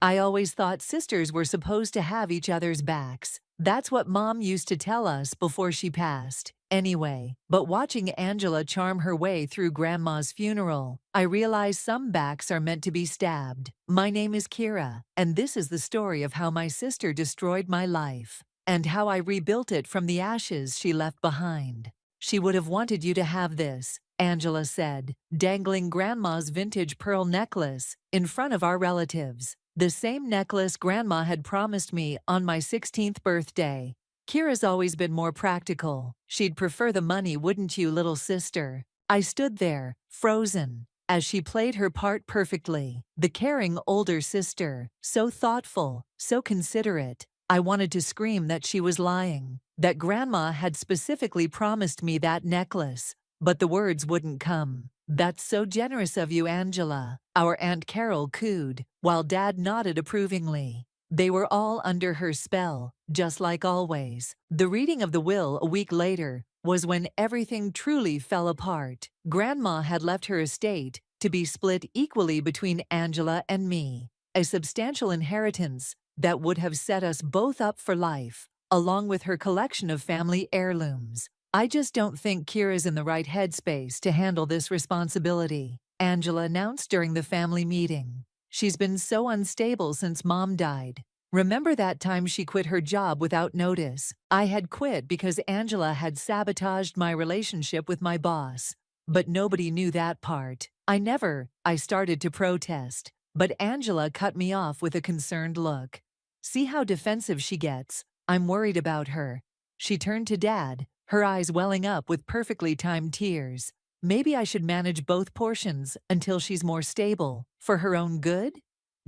I always thought sisters were supposed to have each other's backs. That's what Mom used to tell us before she passed. Anyway, but watching Angela charm her way through Grandma's funeral, I realized some backs are meant to be stabbed. My name is Kira, and this is the story of how my sister destroyed my life, and how I rebuilt it from the ashes she left behind. She would have wanted you to have this, Angela said, dangling Grandma's vintage pearl necklace in front of our relatives. The same necklace Grandma had promised me on my 16th birthday. Kira's always been more practical. She'd prefer the money, wouldn't you, little sister? I stood there, frozen, as she played her part perfectly. The caring older sister, so thoughtful, so considerate. I wanted to scream that she was lying, that Grandma had specifically promised me that necklace, but the words wouldn't come. That's so generous of you, Angela, our Aunt Carol cooed, while Dad nodded approvingly. They were all under her spell, just like always. The reading of the will a week later was when everything truly fell apart. Grandma had left her estate to be split equally between Angela and me, a substantial inheritance that would have set us both up for life, along with her collection of family heirlooms. I just don't think Kira's in the right headspace to handle this responsibility, Angela announced during the family meeting. She's been so unstable since Mom died. Remember that time she quit her job without notice? I had quit because Angela had sabotaged my relationship with my boss. But nobody knew that part. I started to protest. But Angela cut me off with a concerned look. See how defensive she gets? I'm worried about her. She turned to Dad, her eyes welling up with perfectly timed tears. Maybe I should manage both portions until she's more stable, for her own good?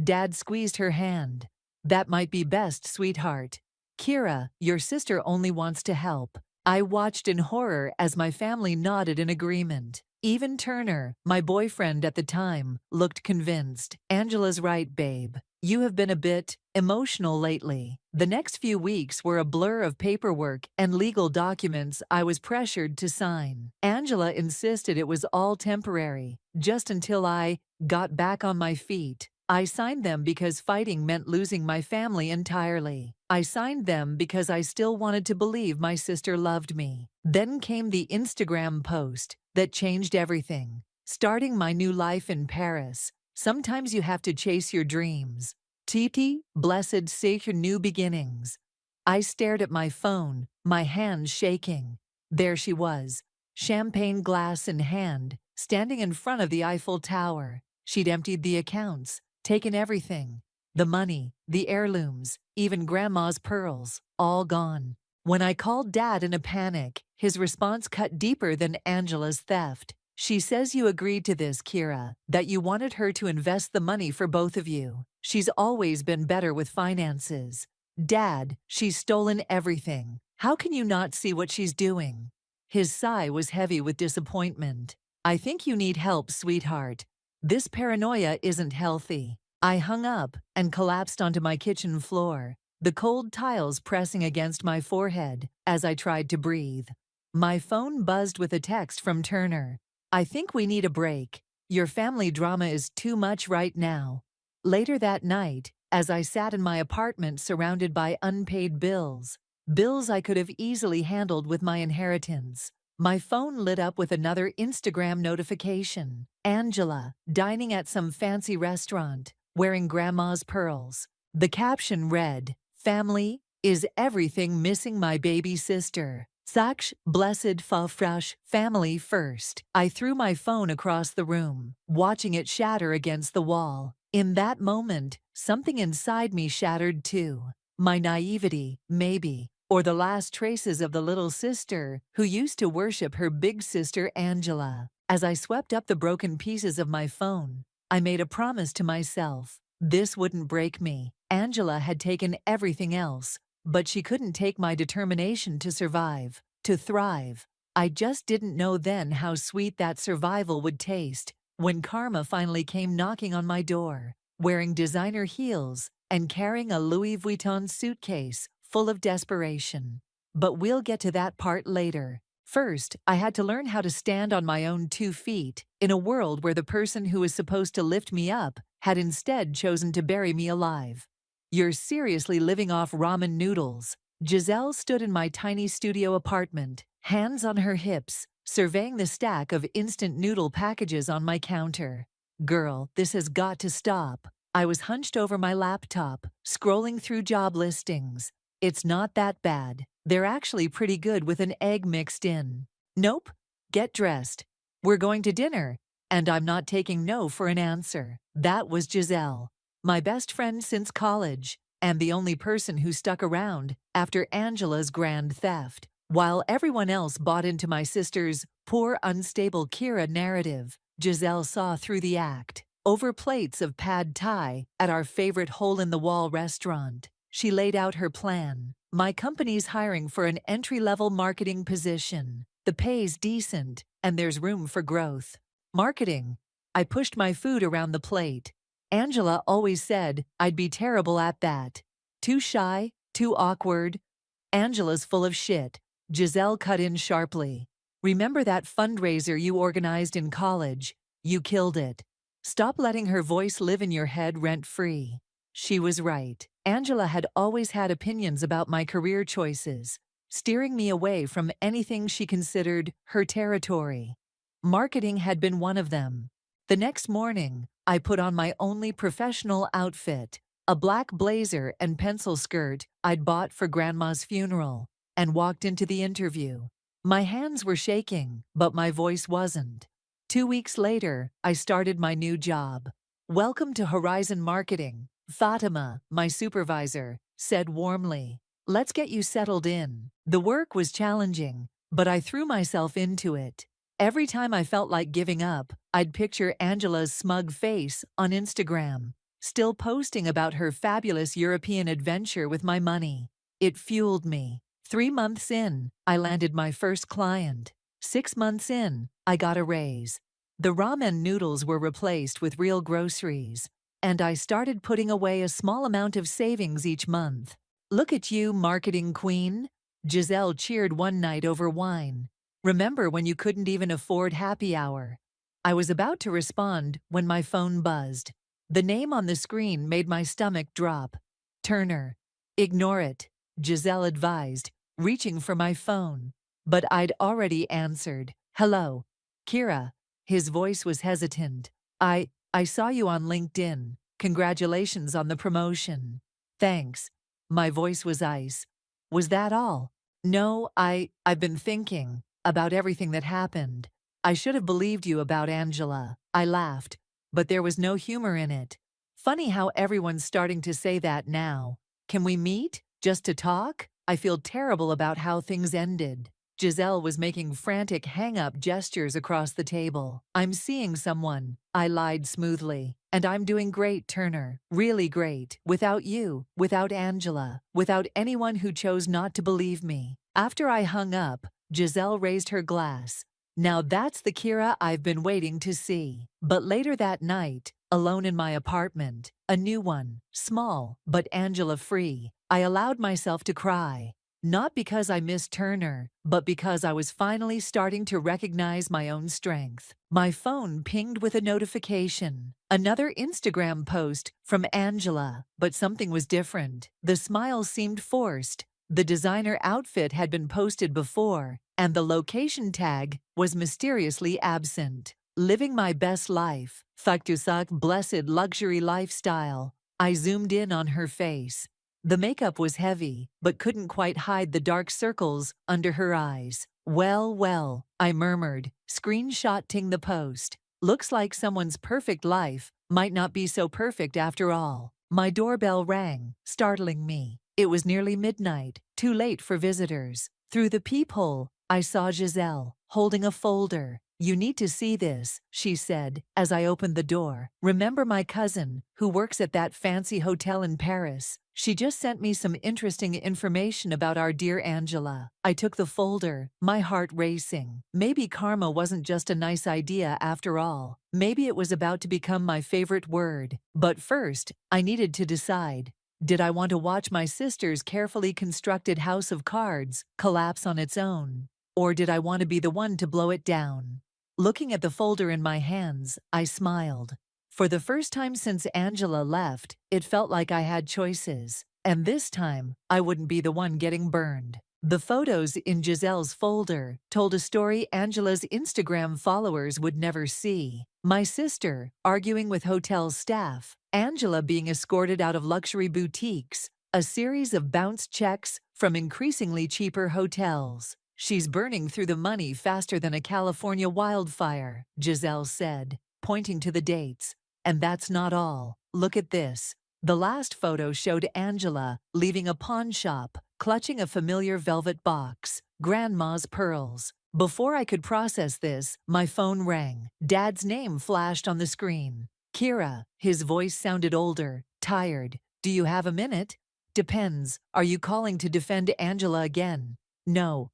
Dad squeezed her hand. That might be best, sweetheart. Kira, your sister only wants to help. I watched in horror as my family nodded in agreement. Even Turner, my boyfriend at the time, looked convinced. Angela's right, babe. You have been a bit emotional lately. The next few weeks were a blur of paperwork and legal documents I was pressured to sign. Angela insisted it was all temporary, just until I got back on my feet. I signed them because fighting meant losing my family entirely. I signed them because I still wanted to believe my sister loved me. Then came the Instagram post that changed everything. Starting my new life in Paris. Sometimes you have to chase your dreams. Titi, blessed say your new beginnings. I stared at my phone, my hands shaking. There she was, champagne glass in hand, standing in front of the Eiffel Tower. She'd emptied the accounts, taken everything. The money, the heirlooms, even Grandma's pearls, all gone. When I called Dad in a panic, his response cut deeper than Angela's theft. She says you agreed to this, Kira, that you wanted her to invest the money for both of you. She's always been better with finances. Dad, she's stolen everything. How can you not see what she's doing? His sigh was heavy with disappointment. I think you need help, sweetheart. This paranoia isn't healthy. I hung up and collapsed onto my kitchen floor, the cold tiles pressing against my forehead as I tried to breathe. My phone buzzed with a text from Turner. I think we need a break. Your family drama is too much right now. Later that night, as I sat in my apartment surrounded by unpaid bills I could have easily handled with my inheritance, my phone lit up with another Instagram notification. Angela, dining at some fancy restaurant, wearing Grandma's pearls. The caption read, "Family is everything, missing my baby sister. Saksh, blessed Fafrash, family first." I threw my phone across the room, watching it shatter against the wall. In that moment, something inside me shattered too. My naivety, maybe, or the last traces of the little sister who used to worship her big sister Angela. As I swept up the broken pieces of my phone, I made a promise to myself. This wouldn't break me. Angela had taken everything else, but she couldn't take my determination to survive, to thrive. I just didn't know then how sweet that survival would taste when karma finally came knocking on my door, wearing designer heels and carrying a Louis Vuitton suitcase full of desperation. But we'll get to that part later. First, I had to learn how to stand on my own 2 feet in a world where the person who was supposed to lift me up had instead chosen to bury me alive. You're seriously living off ramen noodles. Giselle stood in my tiny studio apartment, hands on her hips, surveying the stack of instant noodle packages on my counter. Girl, this has got to stop. I was hunched over my laptop, scrolling through job listings. It's not that bad. They're actually pretty good with an egg mixed in. Nope. Get dressed. We're going to dinner. And I'm not taking no for an answer. That was Giselle, my best friend since college, and the only person who stuck around after Angela's grand theft. While everyone else bought into my sister's poor, unstable Kira narrative, Giselle saw through the act. Over plates of pad thai at our favorite hole-in-the-wall restaurant, she laid out her plan. My company's hiring for an entry-level marketing position. The pay's decent, and there's room for growth. Marketing. I pushed my food around the plate. Angela always said I'd be terrible at that. Too shy, too awkward. Angela's full of shit. Giselle cut in sharply. Remember that fundraiser you organized in college? You killed it. Stop letting her voice live in your head rent-free. She was right. Angela had always had opinions about my career choices, steering me away from anything she considered her territory. Marketing had been one of them. The next morning, I put on my only professional outfit, a black blazer and pencil skirt I'd bought for Grandma's funeral, and walked into the interview. My hands were shaking, but my voice wasn't. 2 weeks later, I started my new job. Welcome to Horizon Marketing, Fatima, my supervisor, said warmly. Let's get you settled in. The work was challenging, but I threw myself into it. Every time I felt like giving up, I'd picture Angela's smug face on Instagram, still posting about her fabulous European adventure with my money. It fueled me. 3 months in, I landed my first client. 6 months in, I got a raise. The ramen noodles were replaced with real groceries, and I started putting away a small amount of savings each month. Look at you, marketing queen, Giselle cheered one night over wine. Remember when you couldn't even afford happy hour? I was about to respond when my phone buzzed. The name on the screen made my stomach drop. Turner. Ignore it, Giselle advised, reaching for my phone. But I'd already answered. Hello. Kira. His voice was hesitant. I saw you on LinkedIn. Congratulations on the promotion. Thanks. My voice was ice. Was that all? No, I've been thinking about everything that happened. I should have believed you about Angela. I laughed, but there was no humor in it. Funny how everyone's starting to say that now. Can we meet? Just to talk? I feel terrible about how things ended. Giselle was making frantic hang-up gestures across the table. I'm seeing someone, I lied smoothly. And I'm doing great, Turner. Really great. Without you, without Angela, without anyone who chose not to believe me. After I hung up, Giselle raised her glass. Now that's the Kira I've been waiting to see. But later that night, alone in my apartment, a new one, small, but Angela-free, I allowed myself to cry. Not because I missed Turner, but because I was finally starting to recognize my own strength. My phone pinged with a notification. Another Instagram post from Angela, but something was different. The smile seemed forced. The designer outfit had been posted before, and the location tag was mysteriously absent. Living my best life, Faktusak blessed luxury lifestyle. I zoomed in on her face. The makeup was heavy, but couldn't quite hide the dark circles under her eyes. Well, I murmured, screenshotting the post. Looks like someone's perfect life might not be so perfect after all. My doorbell rang, startling me. It was nearly midnight, too late for visitors. Through the peephole, I saw Giselle, holding a folder. You need to see this, she said, as I opened the door. Remember my cousin, who works at that fancy hotel in Paris? She just sent me some interesting information about our dear Angela. I took the folder, my heart racing. Maybe karma wasn't just a nice idea after all. Maybe it was about to become my favorite word. But first, I needed to decide. Did I want to watch my sister's carefully constructed house of cards collapse on its own? Or did I want to be the one to blow it down? Looking at the folder in my hands, I smiled. For the first time since Angela left, it felt like I had choices. And this time, I wouldn't be the one getting burned. The photos in Giselle's folder told a story Angela's Instagram followers would never see. My sister arguing with hotel staff, Angela being escorted out of luxury boutiques, a series of bounce checks from increasingly cheaper hotels. She's burning through the money faster than a California wildfire, Giselle said, pointing to the dates. And that's not all. Look at this. The last photo showed Angela leaving a pawn shop, clutching a familiar velvet box, Grandma's pearls. Before I could process this, my phone rang. Dad's name flashed on the screen. Kira. His voice sounded older, tired. Do you have a minute? Depends. Are you calling to defend Angela again? No,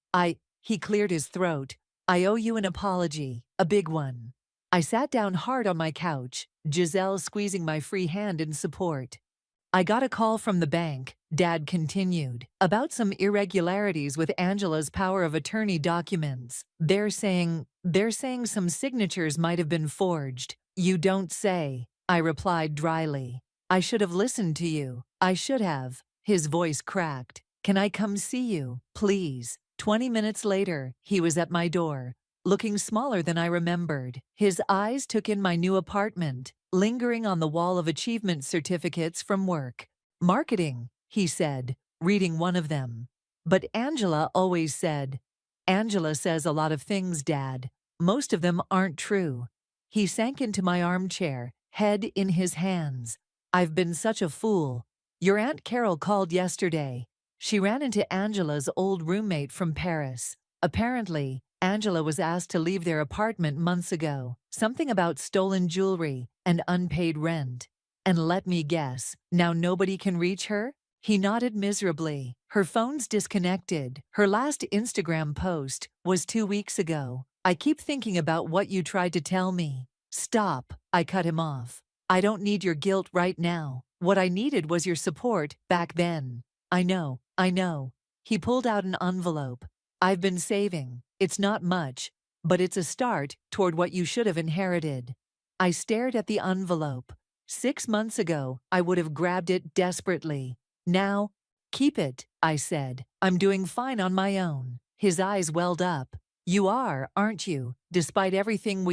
he cleared his throat. I owe you an apology, a big one. I sat down hard on my couch, Giselle squeezing my free hand in support. I got a call from the bank, Dad continued, about some irregularities with Angela's power of attorney documents. They're saying some signatures might have been forged. You don't say, I replied dryly. I should have listened to you. I should have. His voice cracked. Can I come see you, please? 20 minutes later, he was at my door, looking smaller than I remembered. His eyes took in my new apartment, lingering on the wall of achievement certificates from work. Marketing, he said, reading one of them. But Angela always said. Angela says a lot of things, Dad. Most of them aren't true. He sank into my armchair, head in his hands. I've been such a fool. Your Aunt Carol called yesterday. She ran into Angela's old roommate from Paris. Apparently, Angela was asked to leave their apartment months ago. Something about stolen jewelry and unpaid rent. And let me guess, now nobody can reach her? He nodded miserably. Her phone's disconnected. Her last Instagram post was 2 weeks ago. I keep thinking about what you tried to tell me. Stop, I cut him off. I don't need your guilt right now. What I needed was your support back then. I know. He pulled out an envelope. I've been saving. It's not much, but it's a start toward what you should have inherited. I stared at the envelope. 6 months ago, I would have grabbed it desperately. Now, keep it, I said. I'm doing fine on my own. His eyes welled up. You are, aren't you, despite everything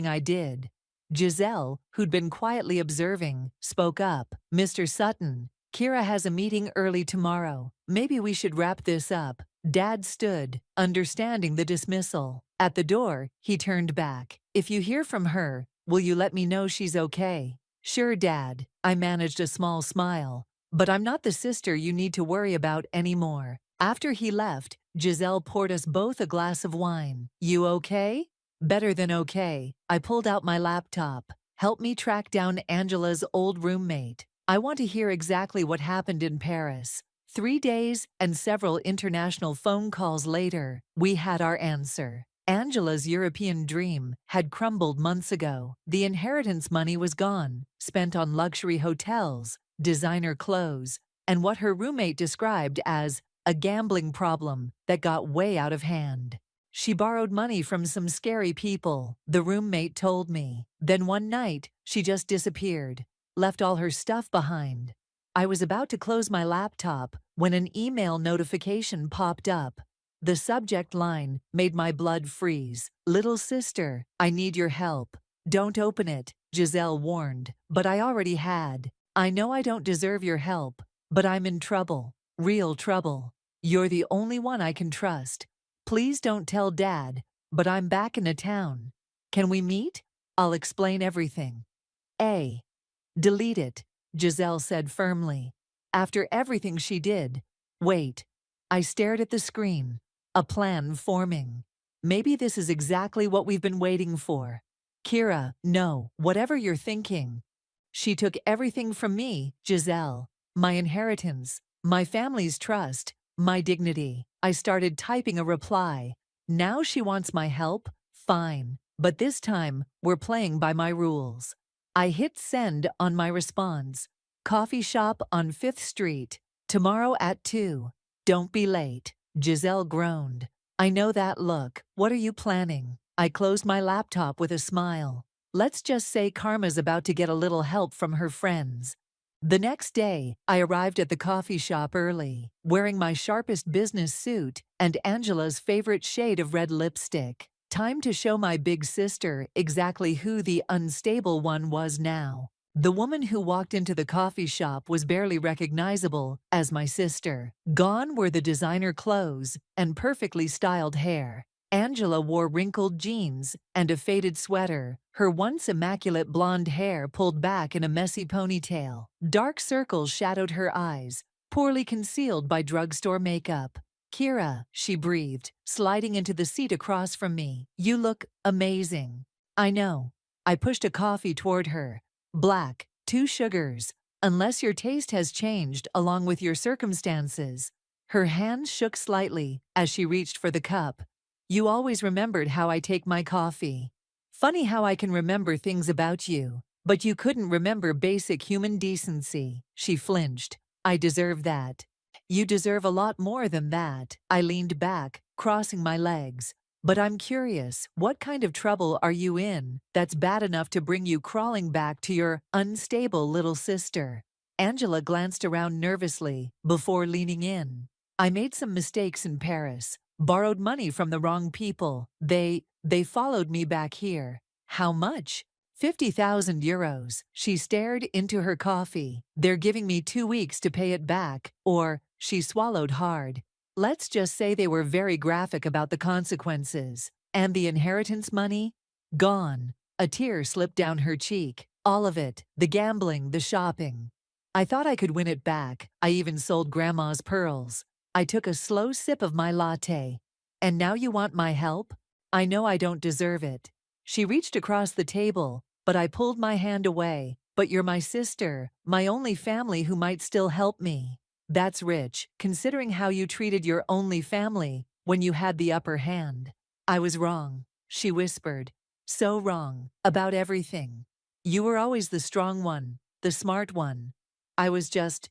I did? Giselle, who'd been quietly observing, spoke up. Mr. Sutton, Kira has a meeting early tomorrow. Maybe we should wrap this up. Dad stood, understanding the dismissal. At the door, he turned back. If you hear from her, will you let me know she's okay? Sure, Dad. I managed a small smile. But I'm not the sister you need to worry about anymore. After he left, Giselle poured us both a glass of wine. You okay? Better than okay. I pulled out my laptop. Help me track down Angela's old roommate. I want to hear exactly what happened in Paris. 3 days and several international phone calls later, we had our answer. Angela's European dream had crumbled months ago. The inheritance money was gone, spent on luxury hotels, designer clothes, and what her roommate described as a gambling problem that got way out of hand. She borrowed money from some scary people, the roommate told me. Then one night, she just disappeared, left all her stuff behind. I was about to close my laptop when an email notification popped up. The subject line made my blood freeze. Little sister, I need your help. Don't open it, Giselle warned, but I already had. I know I don't deserve your help, but I'm in trouble. Real trouble. You're the only one I can trust. Please don't tell Dad, but I'm back in a town. Can we meet? I'll explain everything. Delete it, Giselle said firmly. After everything she did. Wait. I stared at the screen. A plan forming. Maybe this is exactly what we've been waiting for. Kira, no, whatever you're thinking. She took everything from me, Giselle. My inheritance, my family's trust, my dignity. I started typing a reply. Now she wants my help? Fine. But this time, we're playing by my rules. I hit send on my response. Coffee shop on 5th Street. Tomorrow at 2. Don't be late. Giselle groaned. I know that look. What are you planning? I closed my laptop with a smile. Let's just say Karma's about to get a little help from her friends. The next day, I arrived at the coffee shop early, wearing my sharpest business suit and Angela's favorite shade of red lipstick. Time to show my big sister exactly who the unstable one was now. The woman who walked into the coffee shop was barely recognizable as my sister. Gone were the designer clothes and perfectly styled hair. Angela wore wrinkled jeans and a faded sweater, her once immaculate blonde hair pulled back in a messy ponytail. Dark circles shadowed her eyes, poorly concealed by drugstore makeup. "Kira," she breathed, sliding into the seat across from me. "You look amazing." "I know." I pushed a coffee toward her. "Black, 2 sugars, unless your taste has changed along with your circumstances." Her hands shook slightly as she reached for the cup. "You always remembered how I take my coffee. Funny how I can remember things about you, but you couldn't remember basic human decency." She flinched. "I deserve that." "You deserve a lot more than that." I leaned back, crossing my legs. "But I'm curious, what kind of trouble are you in that's bad enough to bring you crawling back to your unstable little sister?" Angela glanced around nervously before leaning in. "I made some mistakes in Paris. Borrowed money from the wrong people. They followed me back here." "How much?" 50,000 euros. She stared into her coffee. "They're giving me 2 weeks to pay it back, or..." She swallowed hard. "Let's just say they were very graphic about the consequences." "And the inheritance money?" "Gone." A tear slipped down her cheek. "All of it. The gambling, the shopping. I thought I could win it back. I even sold Grandma's pearls." I took a slow sip of my latte. "And now you want my help? I know I don't deserve it." She reached across the table, but I pulled my hand away. "But you're my sister, my only family who might still help me." "That's rich, considering how you treated your only family when you had the upper hand." "I was wrong," she whispered. "So wrong, about everything. You were always the strong one, the smart one. I was just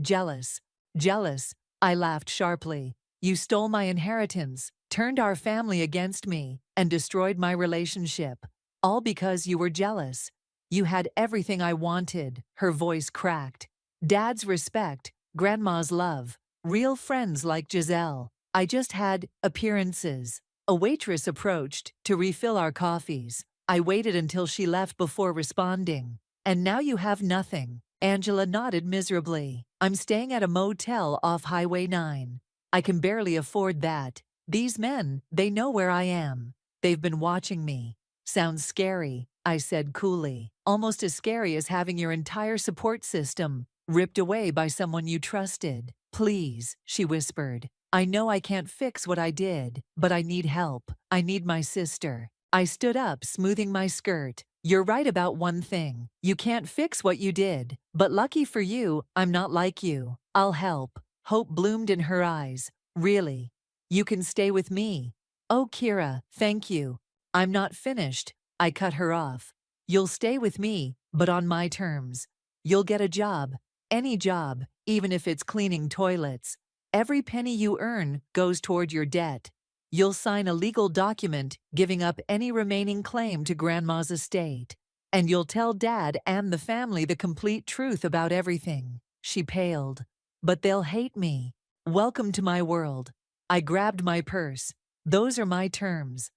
jealous." "Jealous?" I laughed sharply. "You stole my inheritance, turned our family against me, and destroyed my relationship. All because you were jealous. You had everything I wanted." Her voice cracked. "Dad's respect, Grandma's love, real friends like Giselle. I just had appearances." A waitress approached to refill our coffees. I waited until she left before responding. "And now you have nothing." Angela nodded miserably. "I'm staying at a motel off Highway 9. I can barely afford that. These men, they know where I am. They've been watching me." "Sounds scary," I said coolly. "Almost as scary as having your entire support system ripped away by someone you trusted." "Please," she whispered. "I know I can't fix what I did, but I need help. I need my sister." I stood up, smoothing my skirt. "You're right about one thing. You can't fix what you did. But lucky for you, I'm not like you. I'll help." Hope bloomed in her eyes. "Really? You can stay with me?" "Oh, Kira, thank you." "I'm not finished." I cut her off. "You'll stay with me, but on my terms. You'll get a job. Any job, even if it's cleaning toilets. Every penny you earn goes toward your debt. You'll sign a legal document giving up any remaining claim to Grandma's estate. And you'll tell Dad and the family the complete truth about everything." She paled. "But they'll hate me." "Welcome to my world." I grabbed my purse. "Those are my terms.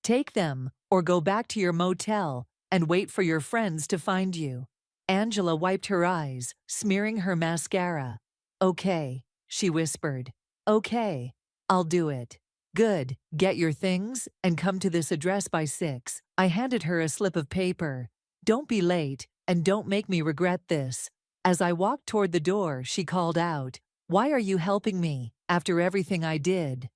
Take them, or go back to your motel and wait for your friends to find you." Angela wiped her eyes, smearing her mascara. "Okay," she whispered. "Okay, I'll do it." "Good, get your things and come to this address by 6. I handed her a slip of paper. "Don't be late, and don't make me regret this." As I walked toward the door, she called out, "Why are you helping me, after everything I did?"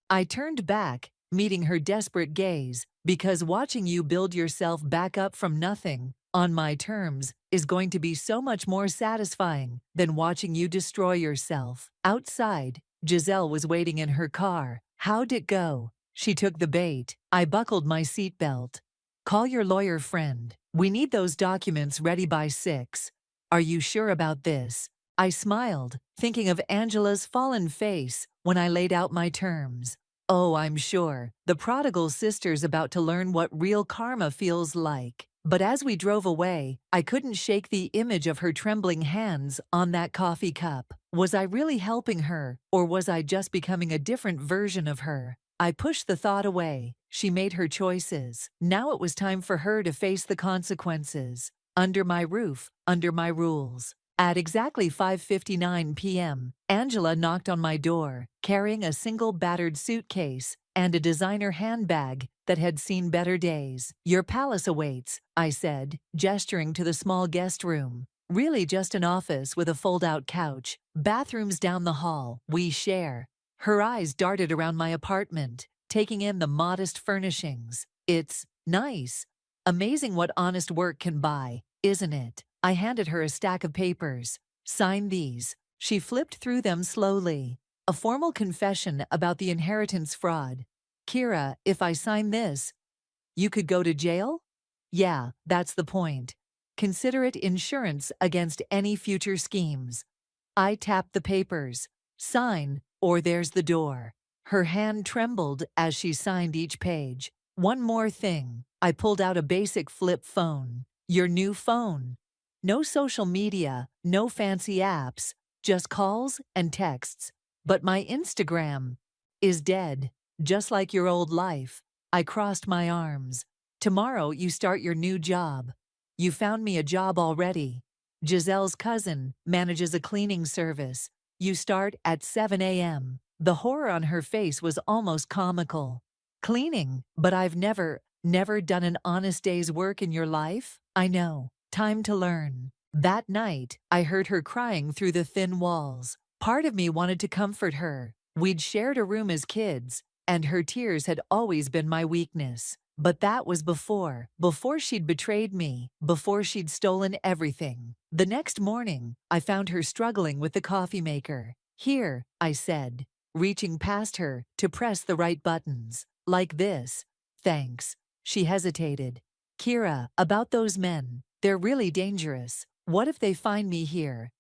I turned back, meeting her desperate gaze, "Because watching you build yourself back up from nothing, on my terms, is going to be so much more satisfying than watching you destroy yourself." Outside, Giselle was waiting in her car. "How'd it go?" She took the bait. I buckled my seatbelt. "Call your lawyer friend. We need those documents ready by 6. Are you sure about this?" I smiled, thinking of Angela's fallen face when I laid out my terms. "Oh, I'm sure. The prodigal sister's about to learn what real karma feels like." But as we drove away, I couldn't shake the image of her trembling hands on that coffee cup. Was I really helping her, or was I just becoming a different version of her? I pushed the thought away. She made her choices. Now it was time for her to face the consequences. Under my roof, under my rules. At exactly 5:59 p.m., Angela knocked on my door, carrying a single battered suitcase and a designer handbag that had seen better days. "Your palace awaits," I said, gesturing to the small guest room. Really just an office with a fold-out couch. Bathrooms down the hall. We share. Her eyes darted around my apartment, taking in the modest furnishings. "It's nice. Amazing what honest work can buy, isn't it?" I handed her a stack of papers. "Sign these." She flipped through them slowly. A formal confession about the inheritance fraud. "Kira, if I sign this, you could go to jail?" "Yeah, that's the point. Consider it insurance against any future schemes." I tapped the papers. "Sign, or there's the door." Her hand trembled as she signed each page. "One more thing." I pulled out a basic flip phone. "Your new phone. No social media, no fancy apps, just calls and texts. But my Instagram is dead, just like your old life." I crossed my arms. "Tomorrow you start your new job." "You found me a job already. Giselle's cousin manages a cleaning service. You start at 7 a.m. The horror on her face was almost comical. "Cleaning? But I've never done an honest day's work in your life?" "I know. Time to learn." That night, I heard her crying through the thin walls. Part of me wanted to comfort her. We'd shared a room as kids, and her tears had always been my weakness. But that was before she'd betrayed me, before she'd stolen everything. The next morning, I found her struggling with the coffee maker. "Here," I said, reaching past her to press the right buttons. "Like this." "Thanks." She hesitated. "Kira, about those men. They're really dangerous. What if they find me here?"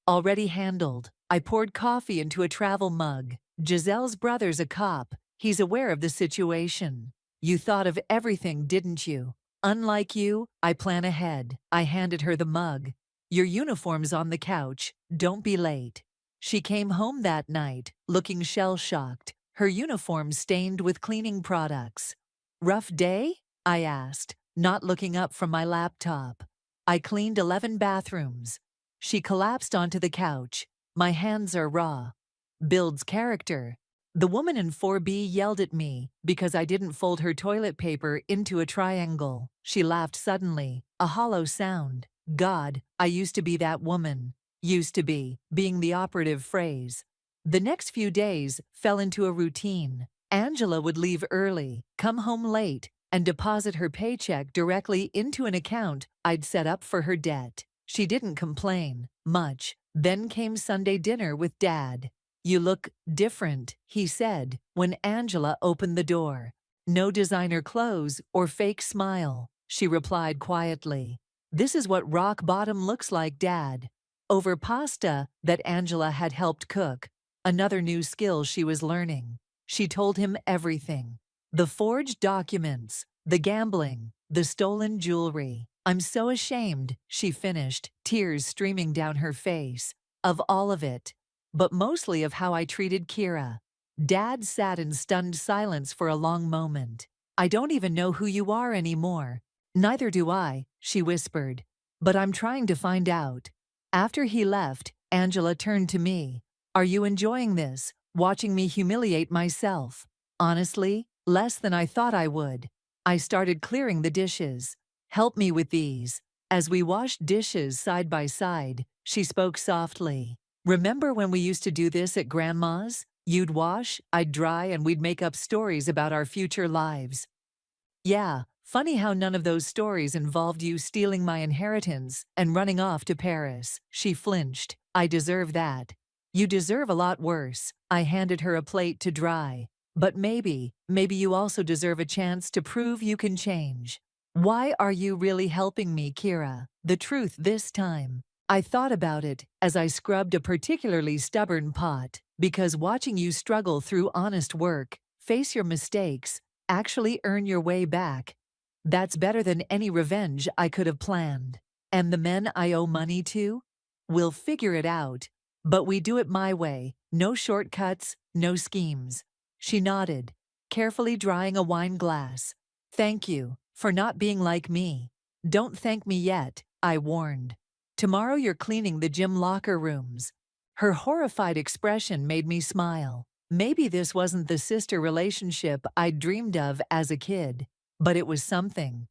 "Already handled." I poured coffee into a travel mug. "Giselle's brother's a cop. He's aware of the situation." "You thought of everything, didn't you?" "Unlike you, I plan ahead." I handed her the mug. "Your uniform's on the couch. Don't be late." She came home that night, looking shell-shocked, her uniform stained with cleaning products. "Rough day?" I asked, not looking up from my laptop. "I cleaned 11 bathrooms." She collapsed onto the couch. "My hands are raw." Builds character. The woman in 4B yelled at me because I didn't fold her toilet paper into a triangle. She laughed suddenly, a hollow sound. God, I used to be that woman. Used to be, being the operative phrase. The next few days fell into a routine. Angela would leave early, come home late, and deposit her paycheck directly into an account I'd set up for her debt. She didn't complain much. Then came Sunday dinner with Dad. "You look different," he said when Angela opened the door. "No designer clothes or fake smile," she replied quietly. "This is what rock bottom looks like, Dad." Over pasta that Angela had helped cook, another new skill she was learning. She told him everything. The forged documents, the gambling, the stolen jewelry. "I'm so ashamed," she finished, tears streaming down her face. "Of all of it. But mostly of how I treated Kira." Dad sat in stunned silence for a long moment. "I don't even know who you are anymore." "Neither do I," she whispered. "But I'm trying to find out." After he left, Angela turned to me. "Are you enjoying this, watching me humiliate myself?" "Honestly, less than I thought I would." I started clearing the dishes. "Help me with these." As we washed dishes side by side, she spoke softly. "Remember when we used to do this at Grandma's? You'd wash, I'd dry, and we'd make up stories about our future lives." "Yeah, funny how none of those stories involved you stealing my inheritance and running off to Paris." She flinched. "I deserve that." "You deserve a lot worse." I handed her a plate to dry. "But maybe you also deserve a chance to prove you can change." "Why are you really helping me, Kira? The truth this time." I thought about it as I scrubbed a particularly stubborn pot, because watching you struggle through honest work, face your mistakes, actually earn your way back, That's better than any revenge I could have planned. And the men I owe money to? We'll figure it out. But we do it my way. No shortcuts, no schemes. She nodded, carefully drying a wine glass. Thank you for not being like me. Don't thank me yet, I warned. Tomorrow you're cleaning the gym locker rooms. Her horrified expression made me smile. Maybe this wasn't the sister relationship I'd dreamed of as a kid, but it was something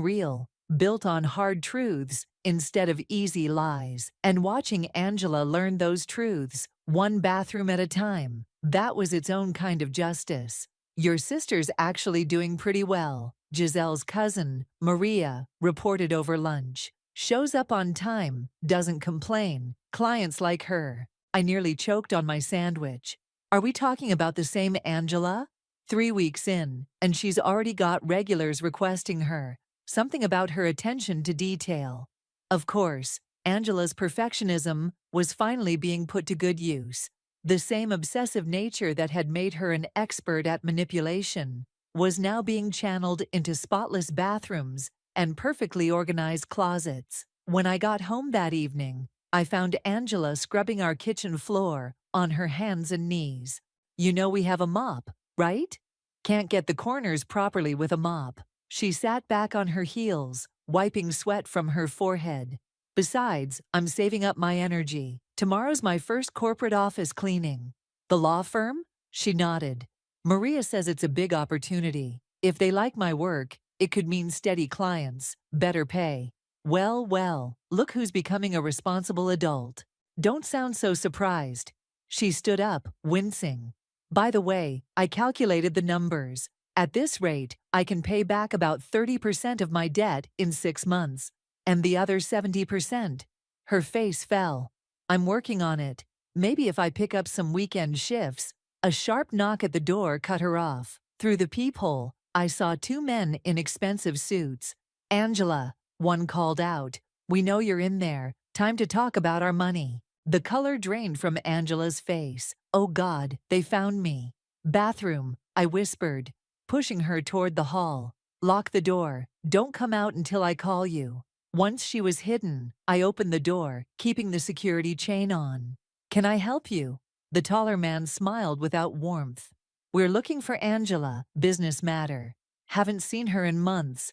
real, built on hard truths instead of easy lies. And watching Angela learn those truths, one bathroom at a time, that was its own kind of justice. Your sister's actually doing pretty well, Giselle's cousin, Maria, reported over lunch. Shows up on time, doesn't complain, clients like her. I nearly choked on my sandwich. Are we talking about the same Angela? 3 weeks in, and she's already got regulars requesting her. Something about her attention to detail. Of course, Angela's perfectionism was finally being put to good use. The same obsessive nature that had made her an expert at manipulation was now being channeled into spotless bathrooms and perfectly organized closets. When I got home that evening, I found Angela scrubbing our kitchen floor on her hands and knees. You know we have a mop, right? Can't get the corners properly with a mop. She sat back on her heels, wiping sweat from her forehead. Besides, I'm saving up my energy. Tomorrow's my first corporate office cleaning. The law firm? She nodded. Maria says it's a big opportunity. If they like my work, it could mean steady clients, better pay. Well, look who's becoming a responsible adult. Don't sound so surprised. She stood up, wincing. By the way, I calculated the numbers. At this rate, I can pay back about 30% of my debt in 6 months. And the other 70%. Her face fell. I'm working on it. Maybe if I pick up some weekend shifts. A sharp knock at the door cut her off. Through the peephole, I saw 2 men in expensive suits. Angela, one called out. We know you're in there. Time to talk about our money. The color drained from Angela's face. Oh God, they found me. Bathroom, I whispered, pushing her toward the hall. Lock the door. Don't come out until I call you. Once she was hidden, I opened the door, keeping the security chain on. Can I help you? The taller man smiled without warmth. We're looking for Angela, business matter. Haven't seen her in months.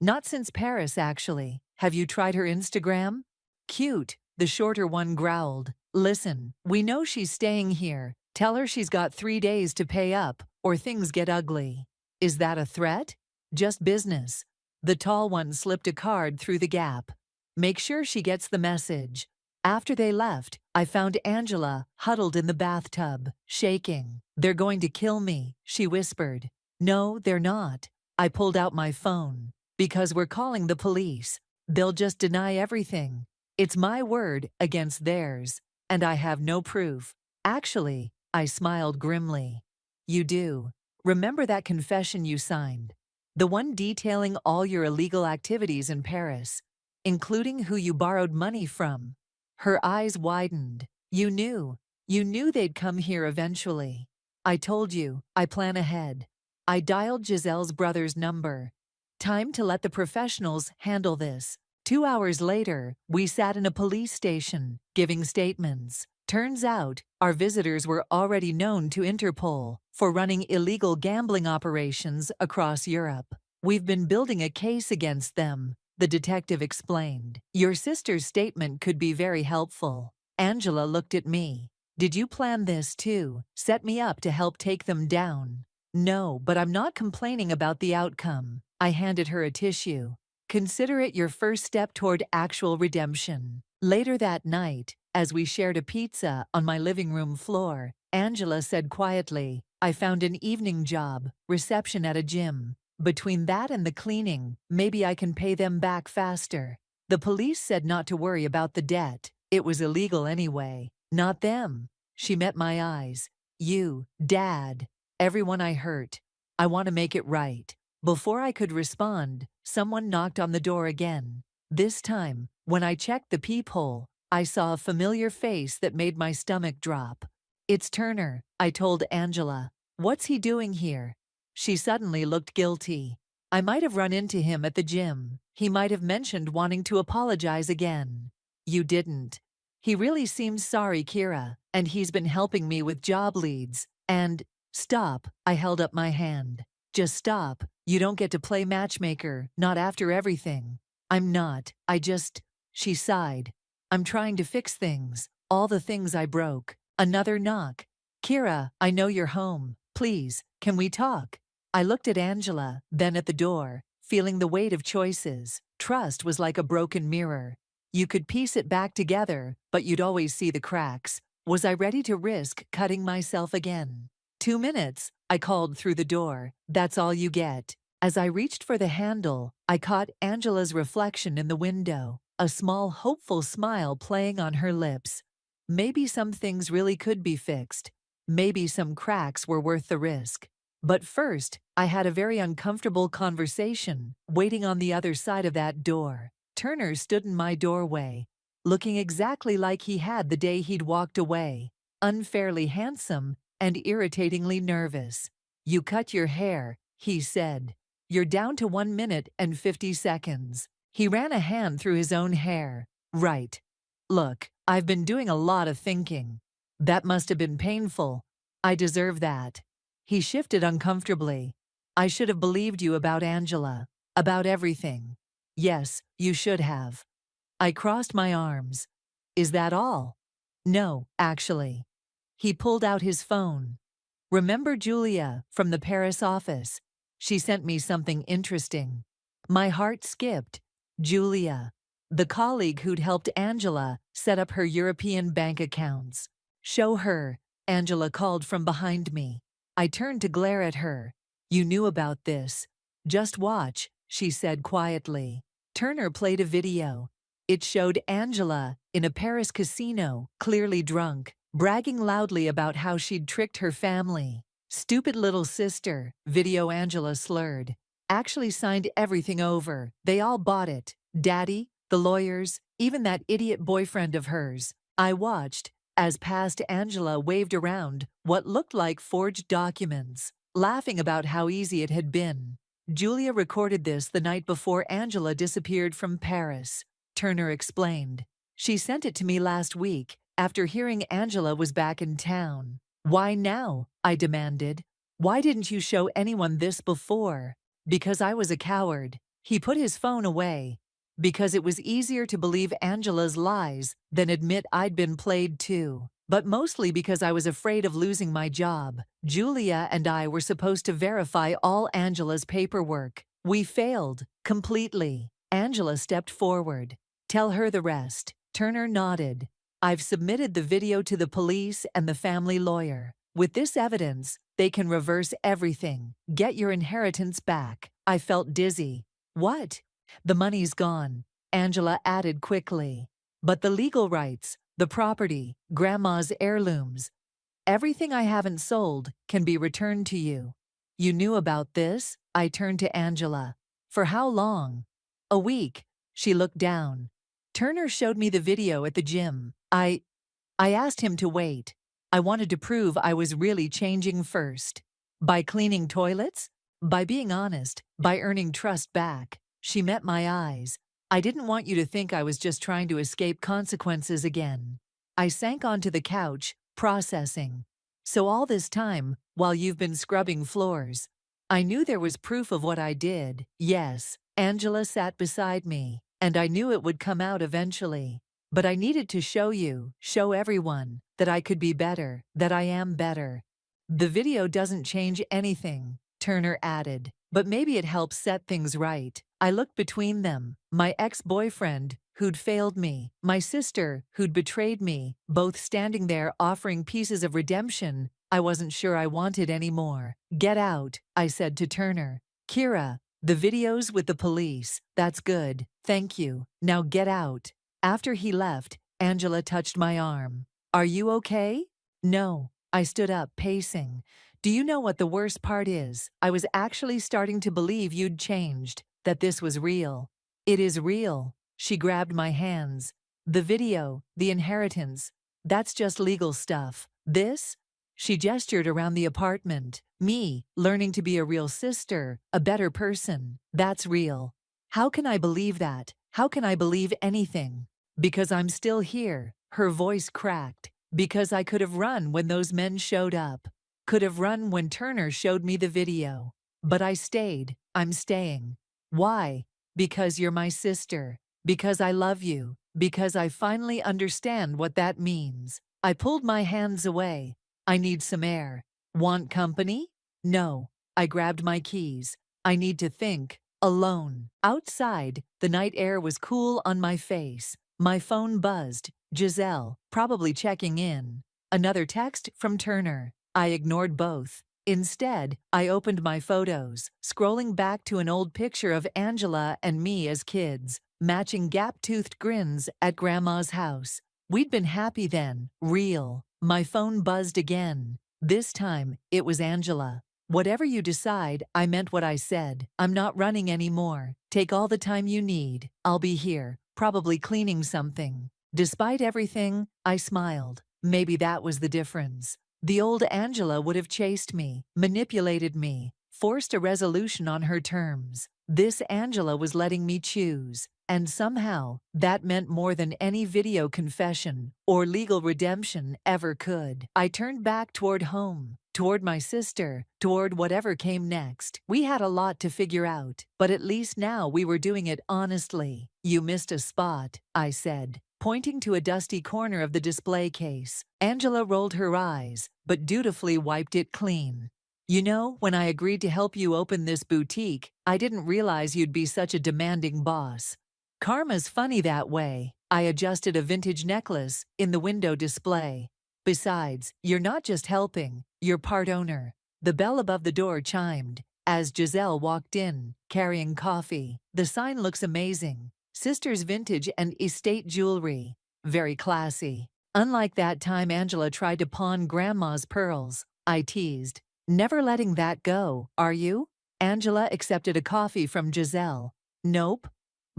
Not since Paris, actually. Have you tried her Instagram? Cute, the shorter one growled. Listen, we know she's staying here. Tell her she's got 3 days to pay up, or things get ugly. Is that a threat? Just business. The tall one slipped a card through the gap. Make sure she gets the message. After they left, I found Angela huddled in the bathtub, shaking. They're going to kill me, she whispered. No, they're not. I pulled out my phone. Because we're calling the police. They'll just deny everything. It's my word against theirs, and I have no proof. Actually, I smiled grimly. You do. Remember that confession you signed? The one detailing all your illegal activities in Paris, including who you borrowed money from. Her eyes widened. You knew they'd come here eventually. I told you, I plan ahead. I dialed Giselle's brother's number. Time to let the professionals handle this. 2 hours later, we sat in a police station, giving statements. Turns out, our visitors were already known to Interpol for running illegal gambling operations across Europe. We've been building a case against them, the detective explained. Your sister's statement could be very helpful. Angela looked at me. Did you plan this too? Set me up to help take them down? No, but I'm not complaining about the outcome. I handed her a tissue. Consider it your first step toward actual redemption. Later that night, as we shared a pizza on my living room floor, Angela said quietly, I found an evening job, reception at a gym. Between that and the cleaning, maybe I can pay them back faster. The police said not to worry about the debt. It was illegal anyway. Not them. She met my eyes. You, Dad, everyone I hurt. I want to make it right. Before I could respond, someone knocked on the door again. This time, when I checked the peephole, I saw a familiar face that made my stomach drop. It's Turner, I told Angela. What's he doing here? She suddenly looked guilty. I might have run into him at the gym. He might have mentioned wanting to apologize again. You didn't. He really seems sorry, Kira, and he's been helping me with job leads. And, stop, I held up my hand. Just stop. You don't get to play matchmaker, not after everything. I'm not. She sighed. I'm trying to fix things, all the things I broke. Another knock. Kira, I know you're home. Please, can we talk? I looked at Angela, then at the door, feeling the weight of choices. Trust was like a broken mirror. You could piece it back together, but you'd always see the cracks. Was I ready to risk cutting myself again? 2 minutes, I called through the door. That's all you get. As I reached for the handle, I caught Angela's reflection in the window, a small, hopeful smile playing on her lips. Maybe some things really could be fixed. Maybe some cracks were worth the risk. But first, I had a very uncomfortable conversation waiting on the other side of that door. Turner stood in my doorway, looking exactly like he had the day he'd walked away, unfairly handsome and irritatingly nervous. You cut your hair, he said. You're down to 1 minute and 50 seconds. He ran a hand through his own hair. Right. Look, I've been doing a lot of thinking. That must have been painful. I deserve that. He shifted uncomfortably. I should have believed you about Angela, about everything. Yes, you should have. I crossed my arms. Is that all? No, actually. He pulled out his phone. Remember Julia from the Paris office? She sent me something interesting. My heart skipped. Julia, the colleague who'd helped Angela set up her European bank accounts. Show her, Angela called from behind me. I turned to glare at her. You knew about this. Just watch, she said quietly. Turner played a video. It showed Angela in a Paris casino, clearly drunk, bragging loudly about how she'd tricked her family. Stupid little sister, video Angela slurred. Actually signed everything over. They all bought it. Daddy, the lawyers, even that idiot boyfriend of hers. I watched as past Angela waved around what looked like forged documents, laughing about how easy it had been. Julia recorded this the night before Angela disappeared from Paris, Turner explained. She sent it to me last week, after hearing Angela was back in town. Why now? I demanded. Why didn't you show anyone this before? Because I was a coward. He put his phone away. Because it was easier to believe Angela's lies than admit I'd been played too. But mostly because I was afraid of losing my job. Julia and I were supposed to verify all Angela's paperwork. We failed, completely. Angela stepped forward. Tell her the rest. Turner nodded. I've submitted the video to the police and the family lawyer. With this evidence, they can reverse everything. Get your inheritance back. I felt dizzy. What? The money's gone, Angela added quickly. But the legal rights, the property, Grandma's heirlooms, everything I haven't sold can be returned to you. You knew about this? I turned to Angela. For how long? A week. She looked down. Turner showed me the video at the gym. I asked him to wait. I wanted to prove I was really changing first. By cleaning toilets? By being honest, by earning trust back. She met my eyes. I didn't want you to think I was just trying to escape consequences again. I sank onto the couch, processing. So all this time, while you've been scrubbing floors, I knew there was proof of what I did. Yes, Angela sat beside me, and I knew it would come out eventually. But I needed to show you, show everyone, that I could be better, that I am better. The video doesn't change anything, Turner added, but maybe it helps set things right. I looked between them, my ex-boyfriend, who'd failed me, my sister, who'd betrayed me, both standing there offering pieces of redemption I wasn't sure I wanted anymore. Get out, I said to Turner. Kira, the videos with the police, that's good, thank you, now get out. After he left, Angela touched my arm. Are you okay? No. I stood up, pacing. Do you know what the worst part is? I was actually starting to believe you'd changed, that this was real. It is real. She grabbed my hands. The video, the inheritance, that's just legal stuff. This? She gestured around the apartment. Me, learning to be a real sister, a better person. That's real. How can I believe that? How can I believe anything? Because I'm still here. Her voice cracked. Because I could have run when those men showed up. Could have run when Turner showed me the video. But I stayed. I'm staying. Why? Because you're my sister. Because I love you. Because I finally understand what that means. I pulled my hands away. I need some air. Want company? No. I grabbed my keys. I need to think. Alone. Outside, the night air was cool on my face. My phone buzzed. Giselle, probably checking in. Another text from Turner. I ignored both. Instead, I opened my photos, scrolling back to an old picture of Angela and me as kids, matching gap-toothed grins at Grandma's house. We'd been happy then, real. My phone buzzed again. This time, it was Angela. Whatever you decide, I meant what I said. I'm not running anymore. Take all the time you need. I'll be here, probably cleaning something. Despite everything, I smiled. Maybe that was the difference. The old Angela would have chased me, manipulated me, forced a resolution on her terms. This Angela was letting me choose. And somehow, that meant more than any video confession or legal redemption ever could. I turned back toward home, toward my sister, toward whatever came next. We had a lot to figure out, but at least now we were doing it honestly. You missed a spot, I said, pointing to a dusty corner of the display case. Angela rolled her eyes, but dutifully wiped it clean. You know, when I agreed to help you open this boutique, I didn't realize you'd be such a demanding boss. Karma's funny that way. I adjusted a vintage necklace in the window display. Besides, you're not just helping, you're part owner. The bell above the door chimed as Giselle walked in, carrying coffee. The sign looks amazing. Sisters Vintage and Estate Jewelry. Very classy. Unlike that time Angela tried to pawn Grandma's pearls, I teased. Never letting that go, are you? Angela accepted a coffee from Giselle. Nope.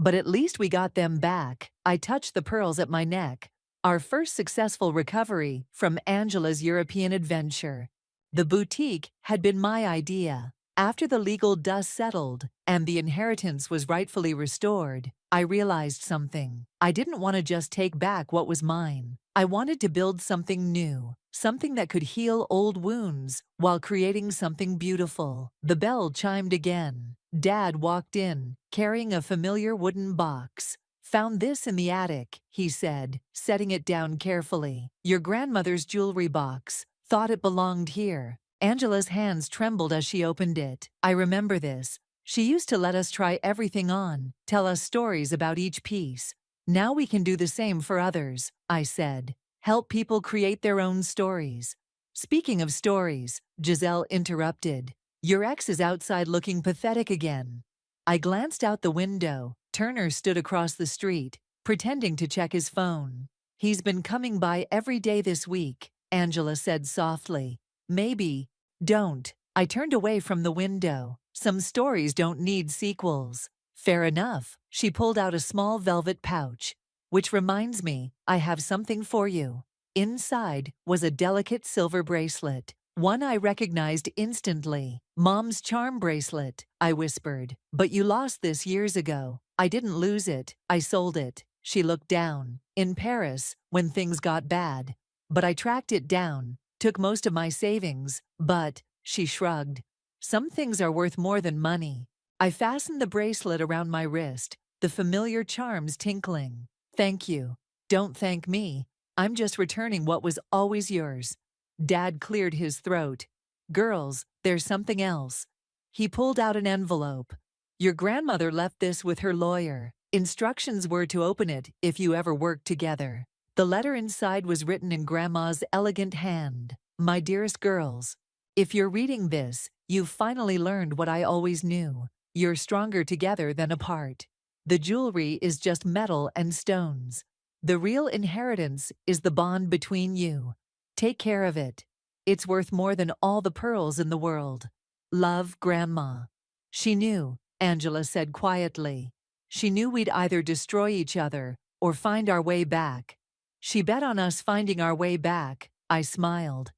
But at least we got them back. I touched the pearls at my neck. Our first successful recovery from Angela's European adventure. The boutique had been my idea. After the legal dust settled and the inheritance was rightfully restored, I realized something. I didn't want to just take back what was mine. I wanted to build something new, something that could heal old wounds while creating something beautiful. The bell chimed again. Dad walked in, carrying a familiar wooden box. Found this in the attic, he said, setting it down carefully. Your grandmother's jewelry box. Thought it belonged here. Angela's hands trembled as she opened it. I remember this. She used to let us try everything on, tell us stories about each piece. Now we can do the same for others, I said. Help people create their own stories. Speaking of stories, Giselle interrupted. Your ex is outside looking pathetic again. I glanced out the window. Turner stood across the street, pretending to check his phone. He's been coming by every day this week, Angela said softly. Maybe. Don't. I turned away from the window. Some stories don't need sequels. Fair enough. She pulled out a small velvet pouch. Which reminds me, I have something for you. Inside was a delicate silver bracelet. One I recognized instantly. Mom's charm bracelet, I whispered. But you lost this years ago. I didn't lose it. I sold it. She looked down. In Paris, when things got bad. But I tracked it down. Took most of my savings. But, she shrugged. Some things are worth more than money. I fastened the bracelet around my wrist, the familiar charms tinkling. Thank you. Don't thank me. I'm just returning what was always yours. Dad cleared his throat. Girls, there's something else. He pulled out an envelope. Your grandmother left this with her lawyer. Instructions were to open it if you ever worked together. The letter inside was written in Grandma's elegant hand. My dearest girls, if you're reading this, you've finally learned what I always knew. You're stronger together than apart. The jewelry is just metal and stones. The real inheritance is the bond between you. Take care of it. It's worth more than all the pearls in the world. Love, Grandma. She knew, Angela said quietly. She knew we'd either destroy each other or find our way back. She bet on us finding our way back, I smiled.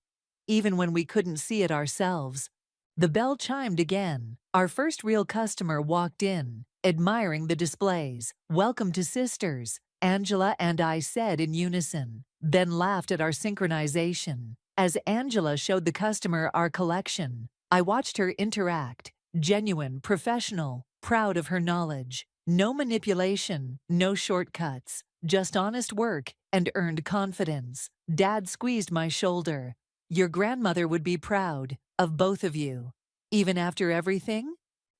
even when we couldn't see it ourselves. The bell chimed again. Our first real customer walked in, admiring the displays. "Welcome to Sisters," Angela and I said in unison, then laughed at our synchronization. As Angela showed the customer our collection, I watched her interact, genuine, professional, proud of her knowledge. No manipulation, no shortcuts, just honest work and earned confidence. Dad squeezed my shoulder. "Your grandmother would be proud of both of you." "Even after everything?"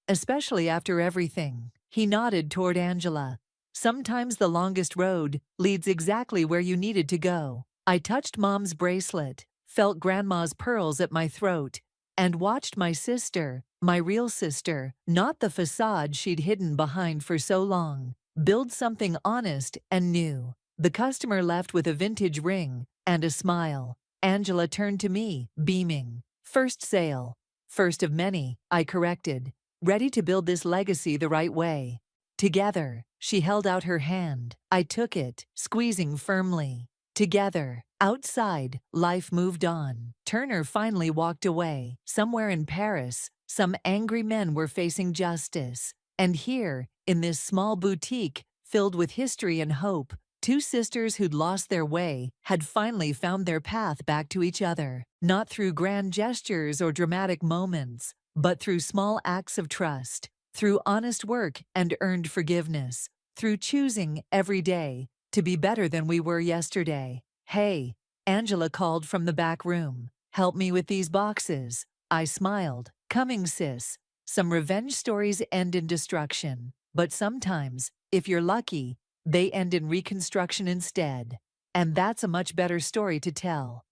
"Especially after everything." He nodded toward Angela. "Sometimes the longest road leads exactly where you needed to go." I touched Mom's bracelet, felt Grandma's pearls at my throat, and watched my sister, my real sister, not the facade she'd hidden behind for so long, build something honest and new. The customer left with a vintage ring and a smile. Angela turned to me, beaming. "First sale." "First of many," I corrected, ready to build this legacy the right way. Together, she held out her hand. I took it, squeezing firmly. Together. Outside, life moved on. Turner finally walked away. Somewhere in Paris, some angry men were facing justice. And here, in this small boutique filled with history and hope, two sisters who'd lost their way had finally found their path back to each other. Not through grand gestures or dramatic moments, but through small acts of trust, through honest work and earned forgiveness, through choosing every day to be better than we were yesterday. "Hey," Angela called from the back room. "Help me with these boxes." I smiled. "Coming, sis." Some revenge stories end in destruction, but sometimes, if you're lucky, they end in reconstruction instead. And that's a much better story to tell.